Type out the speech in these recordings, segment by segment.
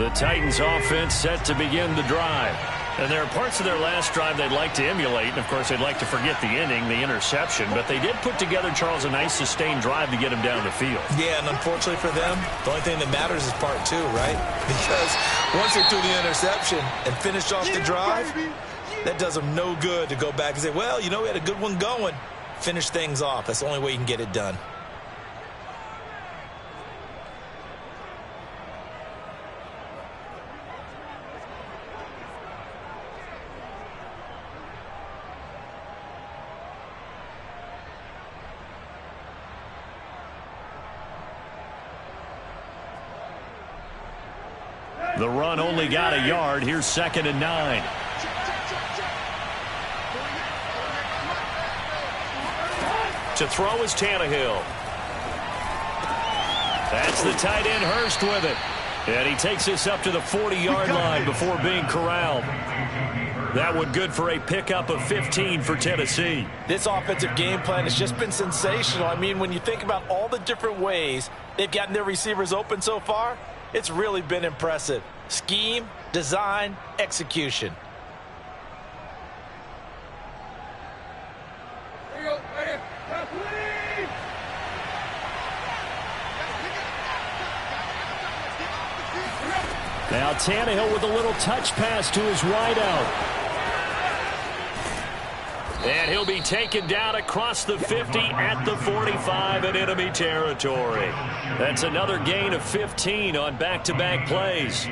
The Titans offense set to begin the drive. And there are parts of their last drive they'd like to emulate. And, of course, they'd like to forget the inning, the interception. But they did put together, Charles, a nice sustained drive to get him down the field. Yeah, and unfortunately for them, the only thing that matters is part two, right? Because once they threw the interception and finished off the drive, that does them no good to go back and say, well, you know, we had a good one going. Finish things off. That's the only way you can get it done. The run only got a yard. Here's 2nd and 9. To throw is Tannehill. That's the tight end Hurst with it. And he takes this up to the 40-yard line before being corralled. That one good for a pickup of 15 for Tennessee. This offensive game plan has just been sensational. I mean, when you think about all the different ways they've gotten their receivers open so far, it's really been impressive. Scheme, design, execution. Now Tannehill with a little touch pass to his wideout. And he'll be taken down across the 50 at the 45 in enemy territory. That's another gain of 15 on back-to-back plays.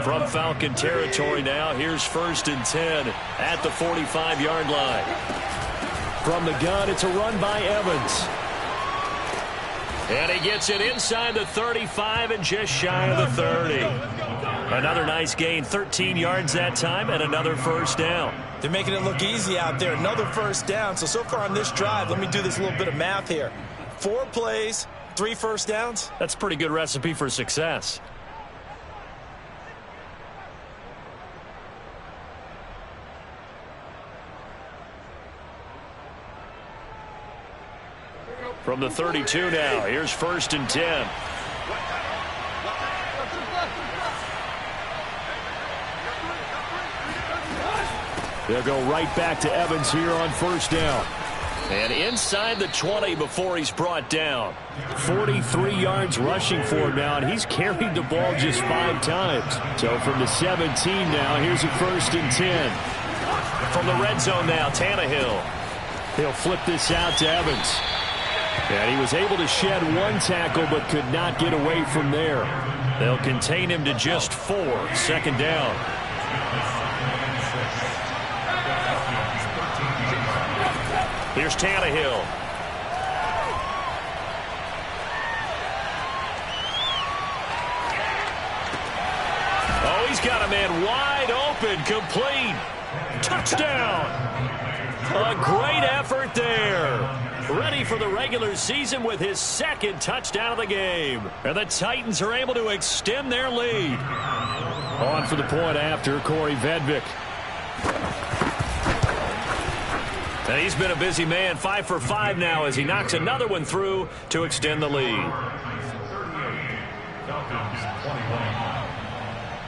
From Falcon territory now, here's 1st and 10 at the 45-yard line. From the gun, it's a run by Evans. And he gets it inside the 35 and just shy of the 30. Another nice gain, 13 yards that time, and another first down. They're making it look easy out there. Another first down. So far on this drive, let me do this little bit of math here. 4 plays, 3 first downs. That's a pretty good recipe for success. From the 32 now, here's 1st and 10. They'll go right back to Evans here on 1st down. And inside the 20 before he's brought down. 43 yards rushing for him now, and he's carried the ball just 5 times. So from the 17 now, here's a 1st and 10. From the red zone now, Tannehill. He'll flip this out to Evans. And he was able to shed 1 tackle but could not get away from there. They'll contain him to just 4. 2nd down. Here's Tannehill. Oh, he's got a man wide open, complete. Touchdown. A great effort there. Ready for the regular season with his 2nd touchdown of the game. And the Titans are able to extend their lead. On for the point after, Corey Vedvik. And he's been a busy man, 5 for 5 now as he knocks another one through to extend the lead.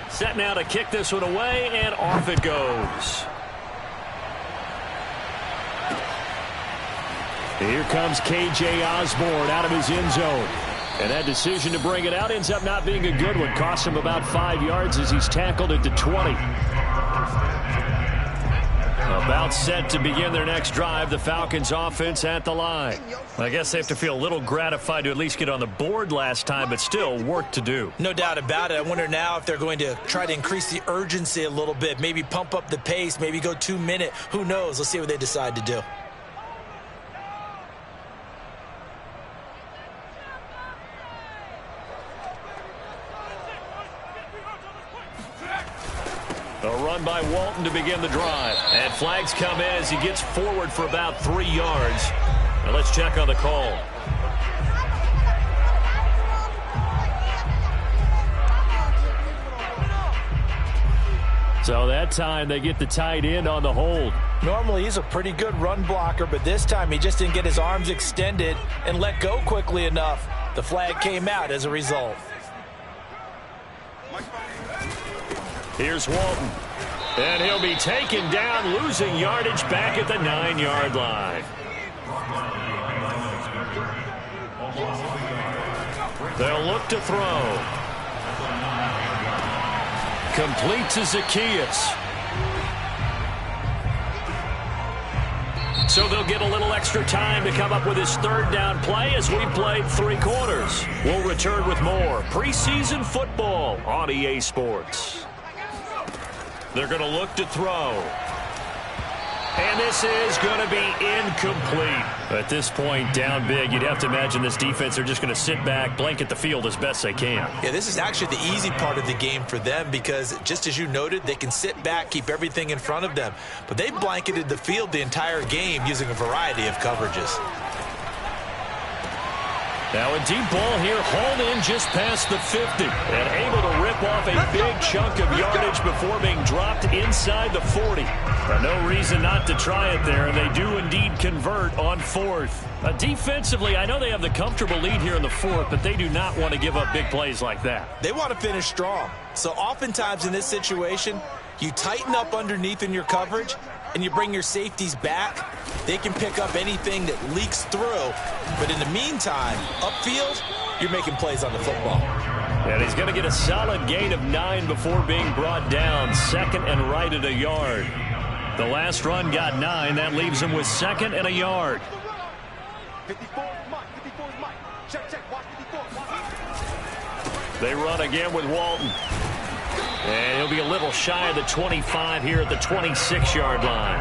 Set now to kick this one away, and off it goes. Here comes K.J. Osborne out of his end zone. And that decision to bring it out ends up not being a good one. Costs him about 5 yards as he's tackled at the 20. About set to begin their next drive. The Falcons offense at the line. I guess they have to feel a little gratified to at least get on the board last time, but still work to do. No doubt about it. I wonder now if they're going to try to increase the urgency a little bit. Maybe pump up the pace. Maybe go 2-minute. Who knows? Let's see what they decide to do. A run by Walton to begin the drive. And flags come in as he gets forward for about 3 yards. Now let's check on the call. So that time they get the tight end on the hold. Normally he's a pretty good run blocker, but this time he just didn't get his arms extended and let go quickly enough. The flag came out as a result. Here's Walton. And he'll be taken down, losing yardage back at the 9-yard line. They'll look to throw. Complete to Zacchaeus. So they'll get a little extra time to come up with his third down play as we played 3 quarters. We'll return with more preseason football on EA Sports. They're going to look to throw. And this is going to be incomplete. At this point, down big, you'd have to imagine this defense are just going to sit back, blanket the field as best they can. Yeah, this is actually the easy part of the game for them because, just as you noted, they can sit back, keep everything in front of them. But they blanketed the field the entire game using a variety of coverages. Now a deep ball here, hauled in just past the 50. And able to rip off a big chunk of yardage before being dropped inside the 40. But no reason not to try it there, and they do indeed convert on 4th. Defensively, I know they have the comfortable lead here in the 4th, but they do not want to give up big plays like that. They want to finish strong. So oftentimes in this situation, you tighten up underneath in your coverage, and you bring your safeties back. They can pick up anything that leaks through. But in the meantime, upfield, you're making plays on the football. And he's going to get a solid gain of 9 before being brought down. Second and right at a yard. The last run got 9. That leaves him with 2nd and a yard. 54 Mike. Check. Watch 54. They run again with Walton. And he'll be a little shy of the 25 here at the 26-yard line.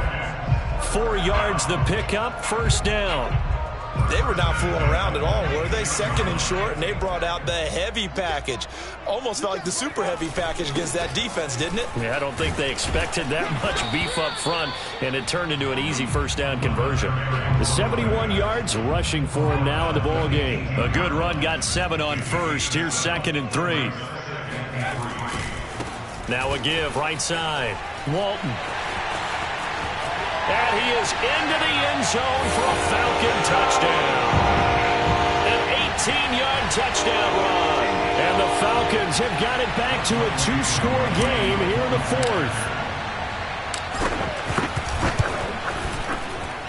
4 yards the pickup, first down. They were not fooling around at all, were they? 2nd and short, and they brought out the heavy package. Almost felt like the super heavy package against that defense, didn't it? Yeah, I don't think they expected that much beef up front, and it turned into an easy first down conversion. The 71 yards rushing for him now in the ball game. A good run, got 7 on first. Here's 2nd and 3. Now a give, right side. Walton. And he is into the end zone for a Falcon touchdown. An 18-yard touchdown run. And the Falcons have got it back to a 2-score game here in the 4th.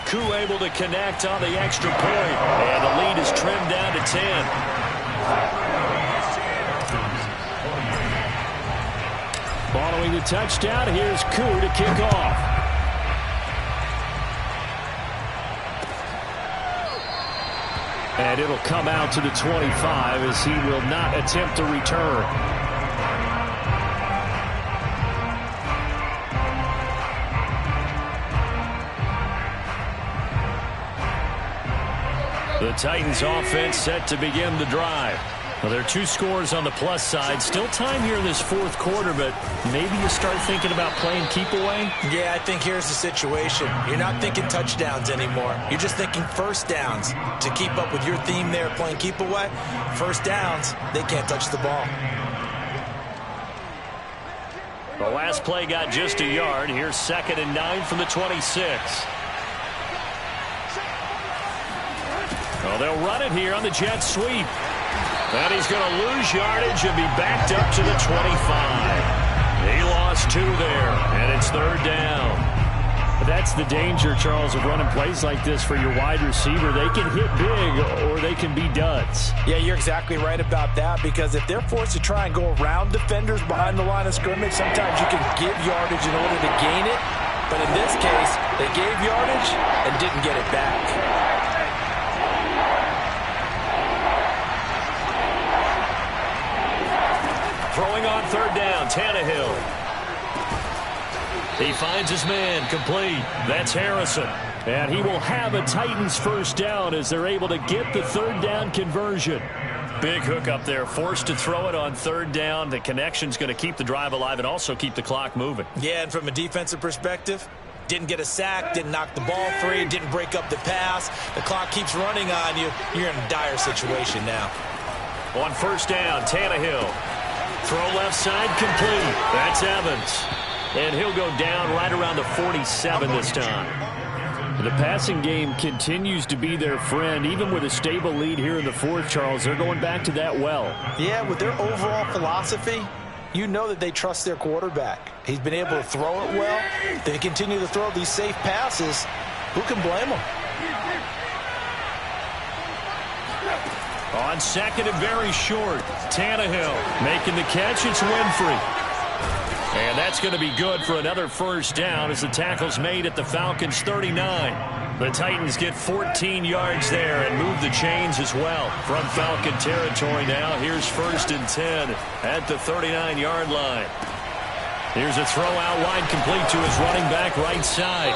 Koo able to connect on the extra point. And the lead is trimmed down to 10. Following the touchdown, here's Koo to kick off. And it'll come out to the 25 as he will not attempt to return. The Titans offense set to begin the drive. Well, there are 2 scores on the plus side. Still time here in this 4th quarter, but maybe you start thinking about playing keep away? Yeah, I think here's the situation. You're not thinking touchdowns anymore. You're just thinking first downs. To keep up with your theme there, playing keep away, first downs, they can't touch the ball. The last play got just a yard. Here's 2nd and 9 from the 26. Well, they'll run it here on the jet sweep. And he's going to lose yardage and be backed up to the 25. He lost 2 there, and it's 3rd down. That's the danger, Charles, of running plays like this for your wide receiver. They can hit big or they can be duds. Yeah, you're exactly right about that, because if they're forced to try and go around defenders behind the line of scrimmage, sometimes you can give yardage in order to gain it. But in this case, they gave yardage and didn't get it back. Throwing on 3rd down, Tannehill. He finds his man, complete. That's Harrison. And he will have a Titans first down as they're able to get the 3rd down conversion. Big hook up there, forced to throw it on 3rd down. The connection's going to keep the drive alive and also keep the clock moving. Yeah, and from a defensive perspective, didn't get a sack, didn't knock the ball free, didn't break up the pass. The clock keeps running on you. You're in a dire situation now. On 1st down, Tannehill. Throw left side, complete. That's Evans. And he'll go down right around the 47 this time. The passing game continues to be their friend. Even with a stable lead here in the 4th, Charles, they're going back to that well. Yeah, with their overall philosophy, you know that they trust their quarterback. He's been able to throw it well. They continue to throw these safe passes. Who can blame them? On second and very short, Tannehill making the catch. It's Winfrey. And that's going to be good for another first down as the tackle's made at the Falcons' 39. The Titans get 14 yards there and move the chains as well. From Falcon territory now, here's 1st and 10 at the 39-yard line. Here's a throw out wide, complete to his running back right side.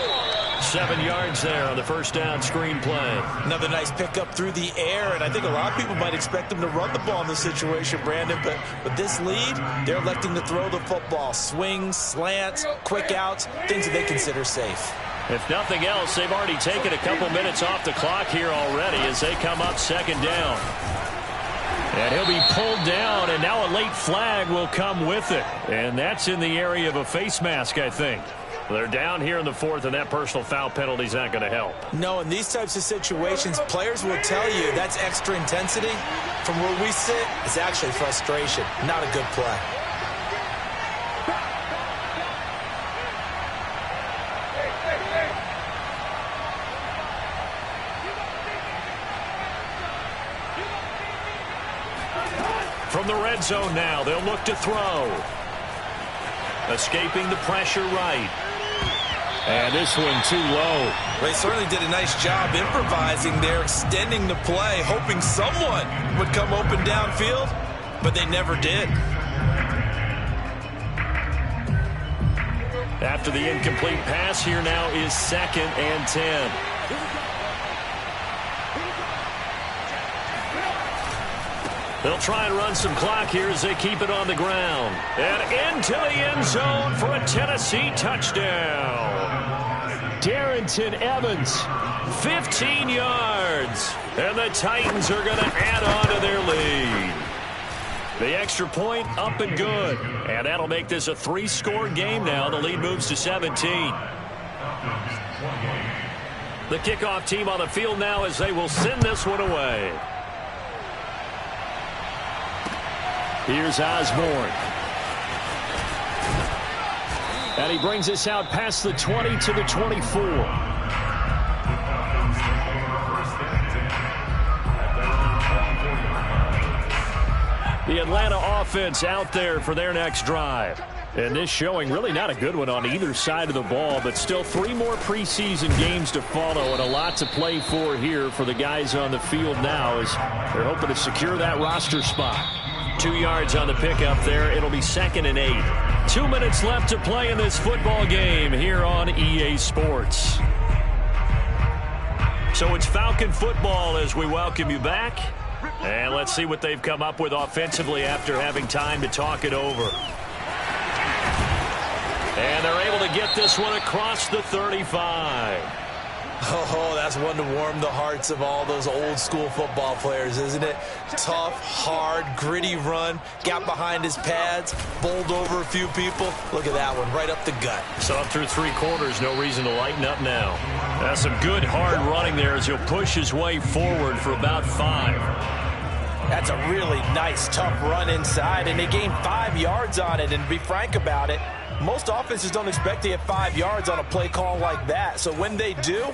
7 yards there on the first down screen play. Another nice pickup through the air, and I think a lot of people might expect them to run the ball in this situation, Brandon, but with this lead, they're electing to throw the football. Swings, slants, quick outs, things that they consider safe. If nothing else, they've already taken a couple minutes off the clock here already as they come up 2nd down. And he'll be pulled down, and now a late flag will come with it. And that's in the area of a face mask, I think. They're down here in the 4th, and that personal foul penalty is not going to help. No, in these types of situations, players will tell you that's extra intensity. From where we sit, it's actually frustration, not a good play. From the red zone now, they'll look to throw. Escaping the pressure right. And this one too low. They certainly did a nice job improvising there, extending the play, hoping someone would come open downfield, but they never did. After the incomplete pass, here now is 2nd and 10. They'll try and run some clock here as they keep it on the ground. And into the end zone for a Tennessee touchdown. Darrington Evans, 15 yards. And the Titans are going to add on to their lead. The extra point up and good. And that'll make this a 3-score game now. The lead moves to 17. The kickoff team on the field now as they will send this one away. Here's Osborne. And he brings us out past the 20 to the 24. The Atlanta offense out there for their next drive. And this showing really not a good one on either side of the ball, but still 3 more preseason games to follow and a lot to play for here for the guys on the field now as they're hoping to secure that roster spot. 2 yards on the pickup there. It'll be 2nd and 8. 2 minutes left to play in this football game here on EA Sports. So it's Falcon football as we welcome you back. And let's see what they've come up with offensively after having time to talk it over. And they're able to get this one across the 35. Oh, that's one to warm the hearts of all those old school football players, isn't it? Tough, hard, gritty run, got behind his pads, bowled over a few people. Look at that one, right up the gut. So up through 3 quarters, no reason to lighten up now. That's some good hard running there as he'll push his way forward for about 5. That's a really nice, tough run inside, and they gained 5 yards on it. And to be frank about it, most offenses don't expect to get 5 yards on a play call like that. So when they do,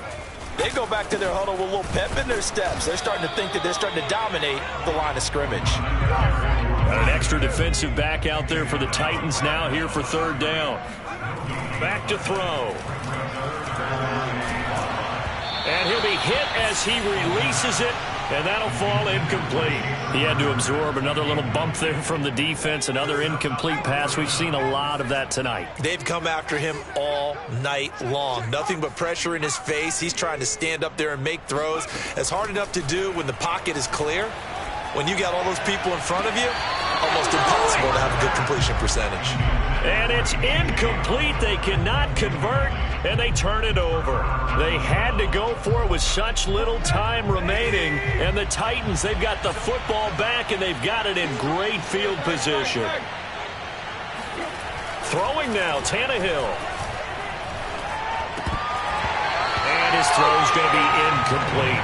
they go back to their huddle with a little pep in their steps. They're starting to think that they're starting to dominate the line of scrimmage. Got an extra defensive back out there for the Titans now here for 3rd down. Back to throw. And he'll be hit as he releases it. And that'll fall incomplete. He had to absorb another little bump there from the defense. Another incomplete pass. We've seen a lot of that tonight. They've come after him all night long. Nothing but pressure in his face. He's trying to stand up there and make throws. It's hard enough to do when the pocket is clear. When you got all those people in front of you, almost impossible to have a good completion percentage. And it's incomplete. They cannot convert, and they turn it over. They had to go for it with such little time remaining. And the Titans, they've got the football back, and they've got it in great field position. Throwing now, Tannehill. And his throw's going to be incomplete.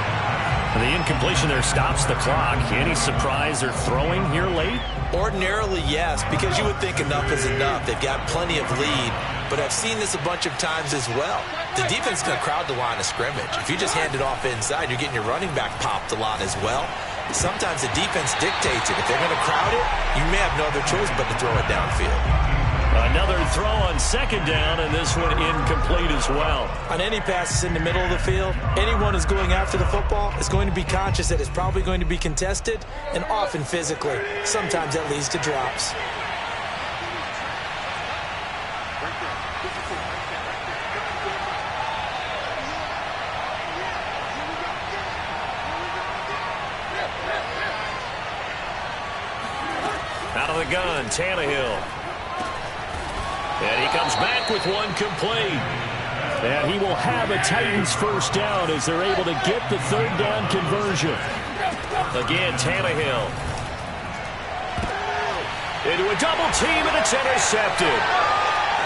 The incompletion there stops the clock. Any surprise they're throwing here late? Ordinarily, yes, because you would think enough is enough. They've got plenty of lead, but I've seen this a bunch of times as well. The defense is going to crowd the line of scrimmage. If you just hand it off inside, you're getting your running back popped a lot as well. Sometimes the defense dictates it. If they're going to crowd it, you may have no other choice but to throw it downfield. Another throw on second down, and this one incomplete as well. On any passes in the middle of the field, anyone who's going after the football is going to be conscious that it's probably going to be contested, and often physically. Sometimes that leads to drops. Out of the gun, Tannehill. And he comes back with one complete. And he will have a Titans first down as they're able to get the third down conversion. Again, Tannehill. Into a double team, and it's intercepted.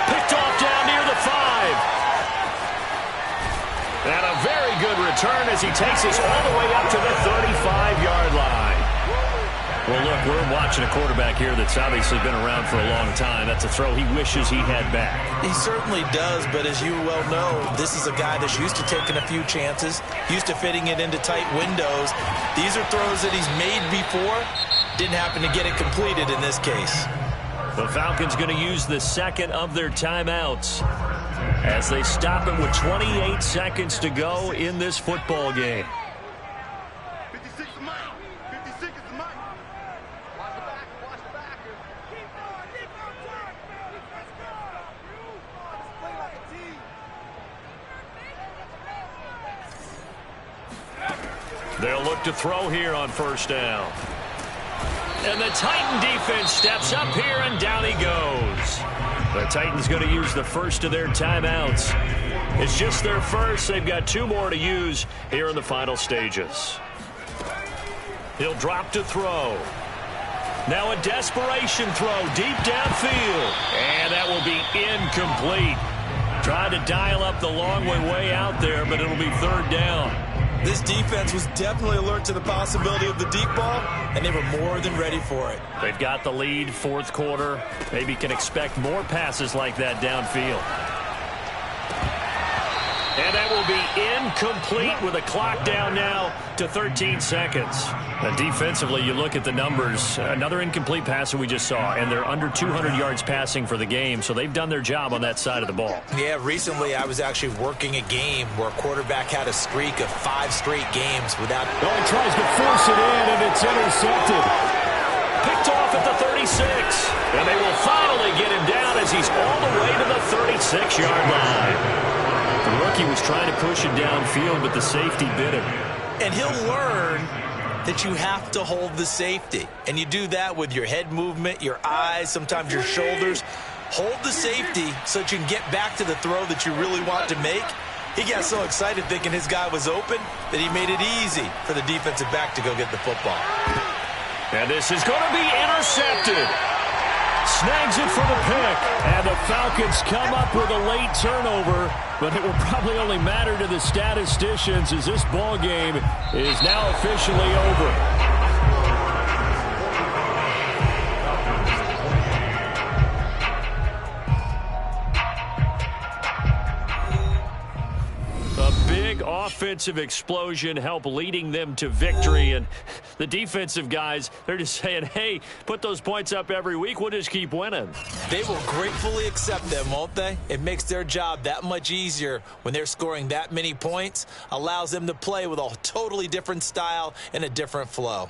Picked off down near the 5. And a very good return as he takes us all the way up to the 35-yard line. Well, look, we're watching a quarterback here that's obviously been around for a long time. That's a throw he wishes he had back. He certainly does, but as you well know, this is a guy that's used to taking a few chances, used to fitting it into tight windows. These are throws that he's made before. Didn't happen to get it completed in this case. The Falcons going to use the second of their timeouts as they stop it with 28 seconds to go in this football game. 56 is mine. 56 is mine. Watch the back. Watch the back. Keep going. Keep on track. Let's go. Let's play like a team. They'll look to throw here on first down. And the Titan defense steps up here, and down he goes. The Titans going to use the first of their timeouts. It's just their first. They've got 2 more to use here in the final stages. He'll drop to throw. Now a desperation throw deep downfield. And that will be incomplete. Tried to dial up the long way out there, but it'll be third down. This defense was definitely alert to the possibility of the deep ball, and they were more than ready for it. They've got the lead, fourth quarter. Maybe can expect more passes like that downfield. And that will be incomplete with a clock down now to 13 seconds. And defensively, you look at the numbers. Another incomplete passer we just saw, and they're under 200 yards passing for the game, so they've done their job on that side of the ball. Yeah, recently I was actually working a game where a quarterback had a streak of 5 straight games without... Oh, he tries to force it in, and it's intercepted. Picked off at the 36. And they will finally get him down as he's all the way to the 36-yard line. The rookie was trying to push it downfield, but the safety bit him. And he'll learn that you have to hold the safety. And you do that with your head movement, your eyes, sometimes your shoulders. Hold the safety so that you can get back to the throw that you really want to make. He got so excited thinking his guy was open that he made it easy for the defensive back to go get the football. And this is going to be intercepted. Snags it for the pick, and the Falcons come up with a late turnover, but it will probably only matter to the statisticians as this ball game is now officially over. Offensive explosion help leading them to victory, and the defensive guys, they're just saying, hey, put those points up every week, we'll just keep winning. They will gratefully accept them, won't they? It makes their job that much easier when they're scoring that many points, allows them to play with a totally different style and a different flow.